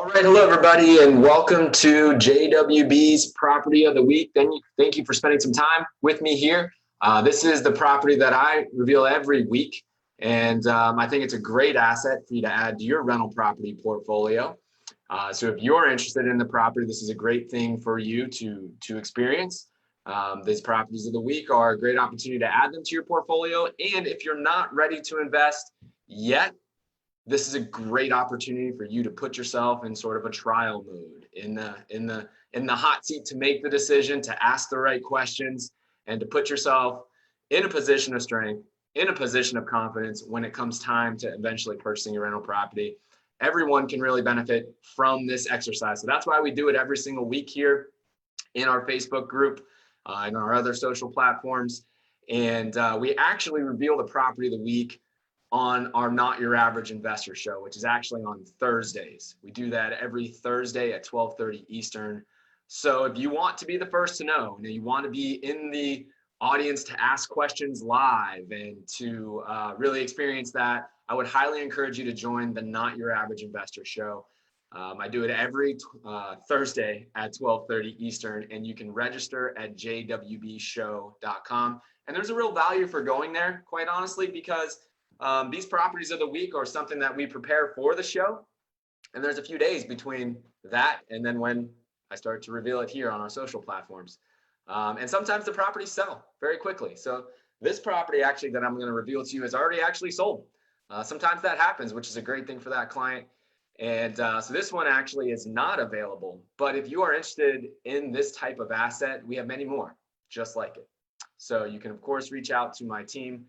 All right, hello everybody, and welcome to JWB's Property of the Week. Thank you for spending some time with me here. This is the property that I reveal every week, and I think it's a great asset for you to add to your rental property portfolio. So if you're interested in the property, this is a great thing for you to experience. These properties of the week are a great opportunity to add them to your portfolio, and if you're not ready to invest yet, this is a great opportunity for you to put yourself in sort of a trial mode, in the hot seat, to make the decision, to ask the right questions, and to put yourself in a position of strength, in a position of confidence when it comes time to eventually purchasing your rental property. Everyone can really benefit from this exercise. So that's why we do it every single week here in our Facebook group and our other social platforms. And we actually reveal the property of the week on our Not Your Average Investor show, which is actually on Thursdays. We do that every Thursday at 12:30 Eastern. So if you want to be the first to know, and you want to be in the audience to ask questions live and to really experience that, I would highly encourage you to join the Not Your Average Investor show. I do it every Thursday at 12:30 Eastern, and you can register at jwbshow.com. And there's a real value for going there, quite honestly, because these properties of the week are something that we prepare for the show. And there's a few days between that and then when I start to reveal it here on our social platforms. And sometimes the properties sell very quickly. So this property actually that I'm going to reveal to you is already actually sold. Sometimes that happens, which is a great thing for that client. And so this one actually is not available. But if you are interested in this type of asset, we have many more just like it. So you can, of course, reach out to my team.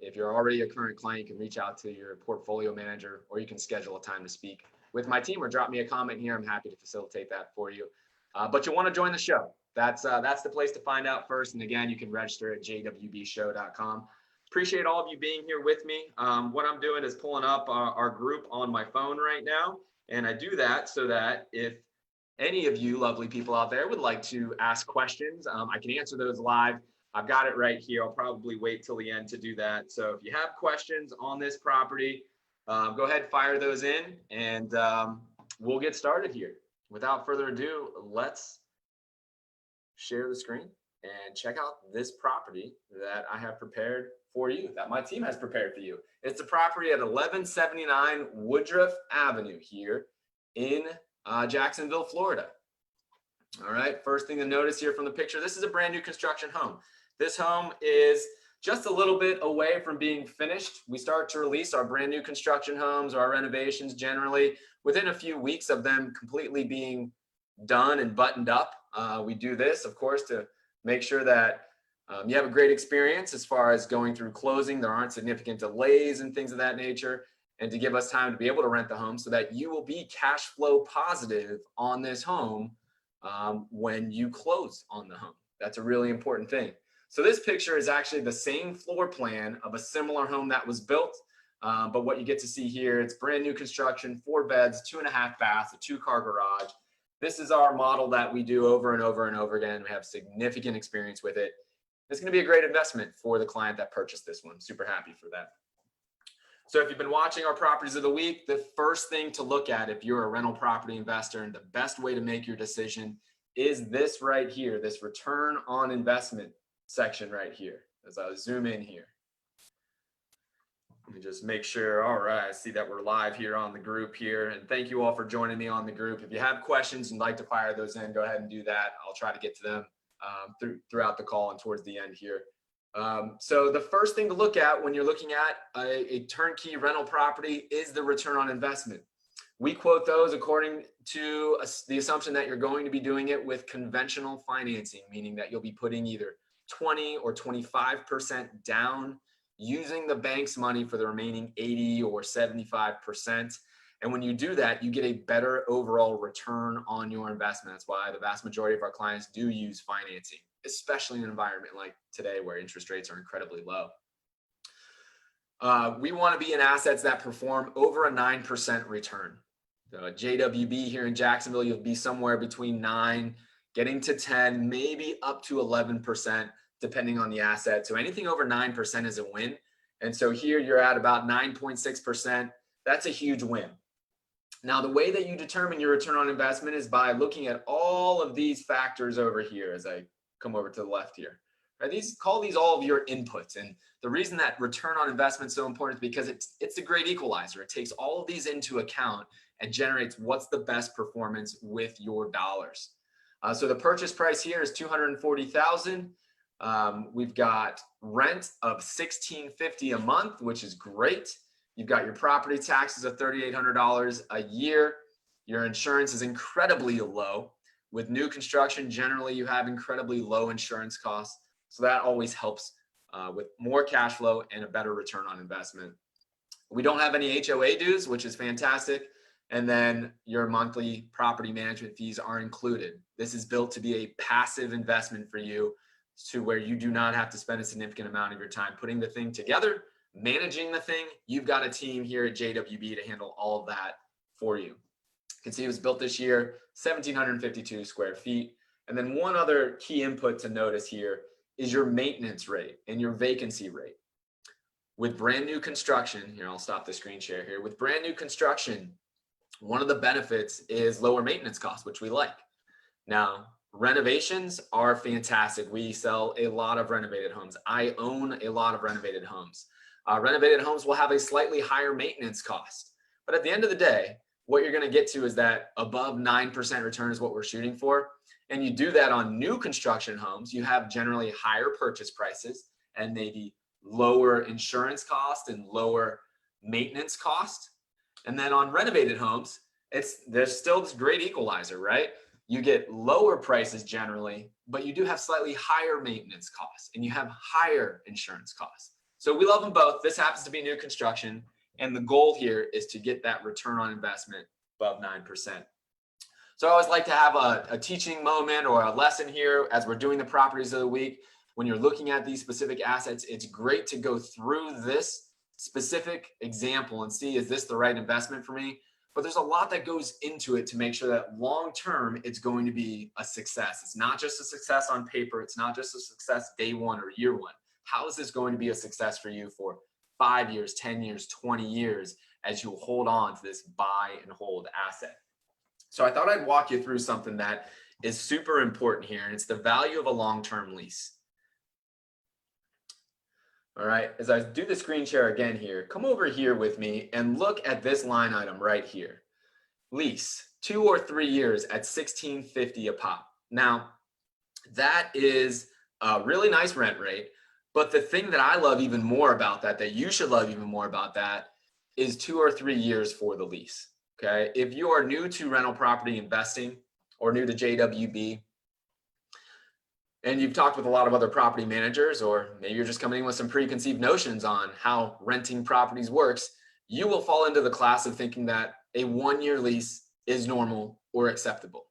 If you're already a current client, you can reach out to your portfolio manager, or you can schedule a time to speak with my team, or drop me a comment here. I'm happy to facilitate that for you. But you'll want to join the show. That's the place to find out first. And again, you can register at jwbshow.com. Appreciate all of you being here with me. What I'm doing is pulling up our group on my phone right now. And I do that so that if any of you lovely people out there would like to ask questions, I can answer those live. I've got it right here. I'll probably wait till the end to do that. So if you have questions on this property, go ahead, fire those in, and we'll get started here. Without further ado, let's share the screen and check out this property that I have prepared for you, that my team has prepared for you. It's the property at 1179 Woodruff Avenue here in Jacksonville, Florida. All right, first thing to notice here from the picture, this is a brand new construction home. This home is just a little bit away from being finished. We start to release our brand new construction homes, or our renovations generally, within a few weeks of them completely being done and buttoned up. We do this, of course, to make sure that you have a great experience as far as going through closing. There aren't significant delays and things of that nature, and to give us time to be able to rent the home so that you will be cash flow positive on this home when you close on the home. That's a really important thing. So this picture is actually the same floor plan of a similar home that was built, but what you get to see here, it's brand new construction, 4 beds, 2.5 baths, a 2-car garage. This is our model that we do over and over and over again. We have significant experience with it. It's going to be a great investment for the client that purchased this one. Super happy for that. So if you've been watching our properties of the week, the first thing to look at if you're a rental property investor, and the best way to make your decision, is this right here, this return on investment section right here. As I zoom in here, let me just make sure. All right, I see that we're live here on the group here, and thank you all for joining me on the group. If you have questions and like to fire those in, go ahead and do that. I'll try to get to them throughout the call and towards the end here. So the first thing to look at when you're looking at a turnkey rental property is the return on investment. We quote those according to the assumption that you're going to be doing it with conventional financing, meaning that you'll be putting either 20 or 25% down, using the bank's money for the remaining 80 or 75%. And when you do that, you get a better overall return on your investment. That's why the vast majority of our clients do use financing, especially in an environment like today where interest rates are incredibly low. We want to be in assets that perform over a 9% return. So at JWB here in Jacksonville, you'll be somewhere between 9, getting to 10, maybe up to 11%, depending on the asset. So anything over 9% is a win. And so here you're at about 9.6%. That's a huge win. Now, the way that you determine your return on investment is by looking at all of these factors over here as I come over to the left here. Right? Call these all of your inputs. And the reason that return on investment is so important is because it's a great equalizer. It takes all of these into account and generates what's the best performance with your dollars. So the purchase price here is $240,000. We've got rent of $1,650 a month, which is great. You've got your property taxes of $3,800 a year. Your insurance is incredibly low. With new construction, generally you have incredibly low insurance costs. So that always helps with more cash flow and a better return on investment. We don't have any HOA dues, which is fantastic. And then your monthly property management fees are included. This is built to be a passive investment for you, to where you do not have to spend a significant amount of your time putting the thing together, managing the thing. You've got a team here at JWB to handle all of that for you. You can see it was built this year, 1,752 square feet. And then one other key input to notice here is your maintenance rate and your vacancy rate. With brand new construction, here, I'll stop the screen share here. With brand new construction, one of the benefits is lower maintenance costs, which we like. Now, renovations are fantastic. We sell a lot of renovated homes. I own a lot of renovated homes. Renovated homes will have a slightly higher maintenance cost. But at the end of the day, what you're going to get to is that above 9% return is what we're shooting for. And you do that on new construction homes. You have generally higher purchase prices and maybe lower insurance cost and lower maintenance cost. And then on renovated homes, there's still this great equalizer, right? You get lower prices generally, but you do have slightly higher maintenance costs and you have higher insurance costs. So we love them both. This happens to be new construction. And the goal here is to get that return on investment above 9%. So I always like to have a teaching moment or a lesson here as we're doing the properties of the week. When you're looking at these specific assets, it's great to go through this specific example and see, is this the right investment for me? But there's a lot that goes into it to make sure that long-term it's going to be a success. It's not just a success on paper. It's not just a success day one or year one. How is this going to be a success for you for 5 years, 10 years, 20 years as you hold on to this buy and hold asset? So I thought I'd walk you through something that is super important here, and it's the value of a long-term lease. All right, as I do the screen share again here, come over here with me and look at this line item right here. Lease, 2 or 3 years at $1,650 a pop. Now, that is a really nice rent rate, but the thing that I love even more about that you should love even more about that, is 2 or 3 years for the lease. Okay, if you are new to rental property investing or new to JWB, and you've talked with a lot of other property managers, or maybe you're just coming in with some preconceived notions on how renting properties works, you will fall into the class of thinking that a 1-year lease is normal or acceptable.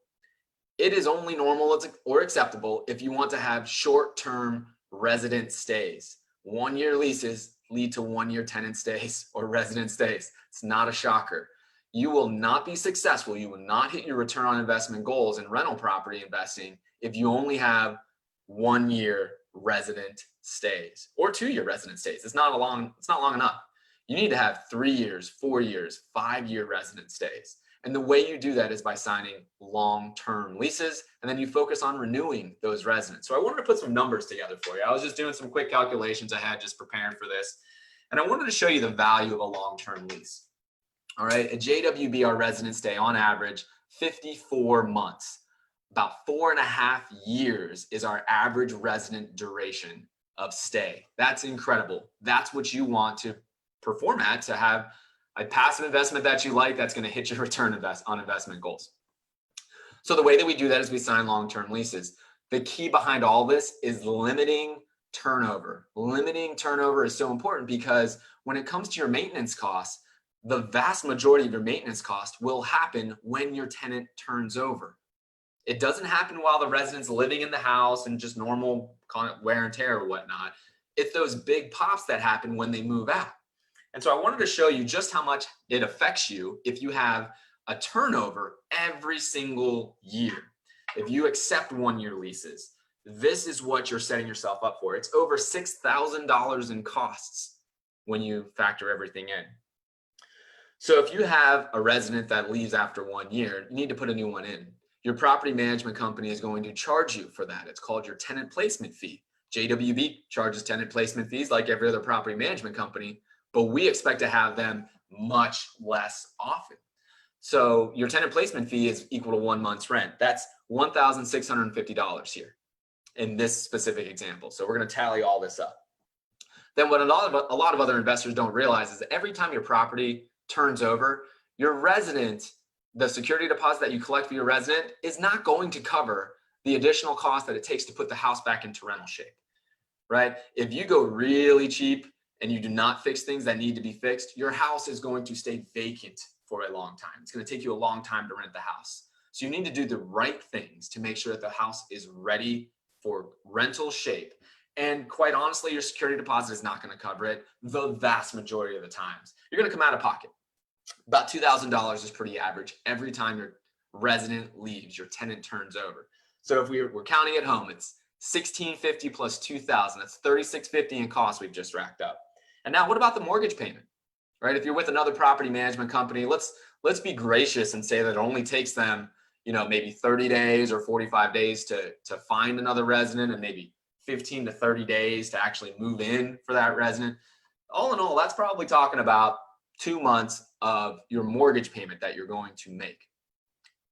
It is only normal or acceptable if you want to have short-term resident stays. 1-year leases lead to 1-year tenant stays or resident stays. It's not a shocker. You will not be successful. You will not hit your return on investment goals in rental property investing if you only have 1-year resident stays or 2-year resident stays. It's not long enough. You need to have 3 years, 4 years, 5-year resident stays. And the way you do that is by signing long-term leases, and then you focus on renewing those residents. So I wanted to put some numbers together for you. I was just doing some quick calculations I had just preparing for this. And I wanted to show you the value of a long-term lease. All right, at JWB, our resident stay on average 54 months. About 4.5 years is our average resident duration of stay. That's incredible. That's what you want to perform at, to have a passive investment that you like that's going to hit your return on investment goals. So the way that we do that is we sign long-term leases. The key behind all this is limiting turnover. Limiting turnover is so important because when it comes to your maintenance costs, the vast majority of your maintenance cost will happen when your tenant turns over. It doesn't happen while the resident's living in the house and just normal wear and tear or whatnot. It's those big pops that happen when they move out. And so I wanted to show you just how much it affects you if you have a turnover every single year. If you accept 1-year leases, this is what you're setting yourself up for. It's over $6,000 in costs when you factor everything in. So if you have a resident that leaves after 1 year, you need to put a new one in. Your property management company is going to charge you for that. It's called your tenant placement fee. JWB charges tenant placement fees like every other property management company, but we expect to have them much less often. So your tenant placement fee is equal to 1 month's rent. That's $1,650 here in this specific example. So we're going to tally all this up. Then what a lot of other investors don't realize is that every time your property turns over, your resident, the security deposit that you collect for your resident is not going to cover the additional cost that it takes to put the house back into rental shape, right? If you go really cheap and you do not fix things that need to be fixed, your house is going to stay vacant for a long time. It's going to take you a long time to rent the house. So you need to do the right things to make sure that the house is ready for rental shape. And quite honestly, your security deposit is not going to cover it the vast majority of the times. You're going to come out of pocket. About $2,000 is pretty average every time your resident leaves, your tenant turns over. So if we're counting at home, it's $1,650 plus $2,000. That's $3,650 in costs we've just racked up. And now what about the mortgage payment, right? If you're with another property management company, let's be gracious and say that it only takes them, maybe 30 days or 45 days to find another resident, and maybe 15 to 30 days to actually move in for that resident. All in all, that's probably talking about 2 months of your mortgage payment that you're going to make.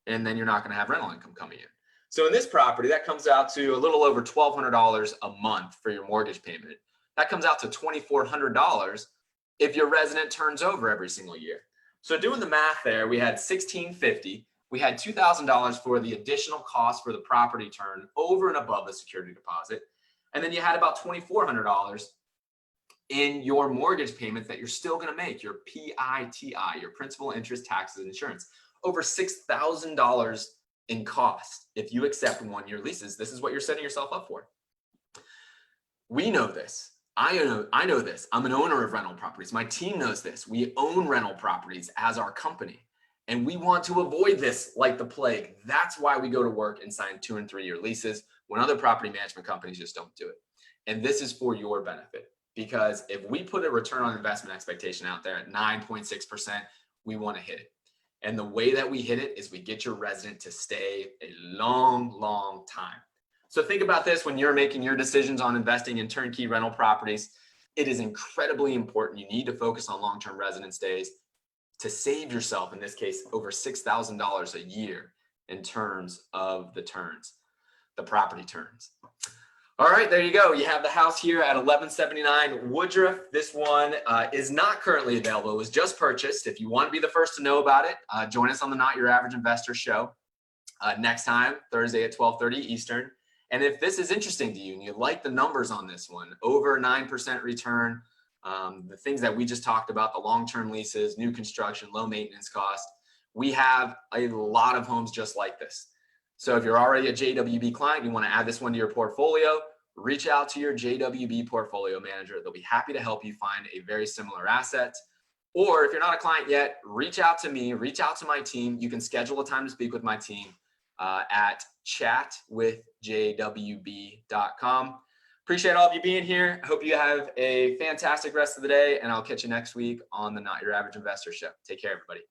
And then you're not going to have rental income coming in. So in this property, that comes out to a little over $1,200 a month for your mortgage payment. That comes out to $2,400 if your resident turns over every single year. So doing the math there, we had $1,650. We had $2,000 for the additional cost for the property turn over and above the security deposit. And then you had about $2,400 in your mortgage payment that you're still going to make, your PITI, your principal, interest, taxes, and insurance. Over $6,000 in cost if you accept 1-year leases. This is what you're setting yourself up for. We know this. I know this. I'm an owner of rental properties. My team knows this. We own rental properties as our company, and we want to avoid this like the plague. That's why we go to work and sign 2- and 3-year leases when other property management companies just don't do it. And this is for your benefit, because if we put a return on investment expectation out there at 9.6%, we want to hit it. And the way that we hit it is we get your resident to stay a long, long time. So think about this when you're making your decisions on investing in turnkey rental properties. It is incredibly important. You need to focus on long-term resident stays to save yourself, in this case, over $6,000 a year in terms of the turns, the property turns. All right, there you go. You have the house here at 1179 Woodruff. This one is not currently available. It was just purchased. If you want to be the first to know about it, join us on the Not Your Average Investor show next time, Thursday at 12:30 Eastern. And if this is interesting to you and you like the numbers on this one, over 9% return, the things that we just talked about, the long-term leases, new construction, low maintenance cost, we have a lot of homes just like this. So if you're already a JWB client, you want to add this one to your portfolio, reach out to your JWB portfolio manager. They'll be happy to help you find a very similar asset. Or if you're not a client yet, reach out to me, reach out to my team. You can schedule a time to speak with my team at chatwithjwb.com. Appreciate all of you being here. I hope you have a fantastic rest of the day, and I'll catch you next week on the Not Your Average Investor show. Take care, everybody.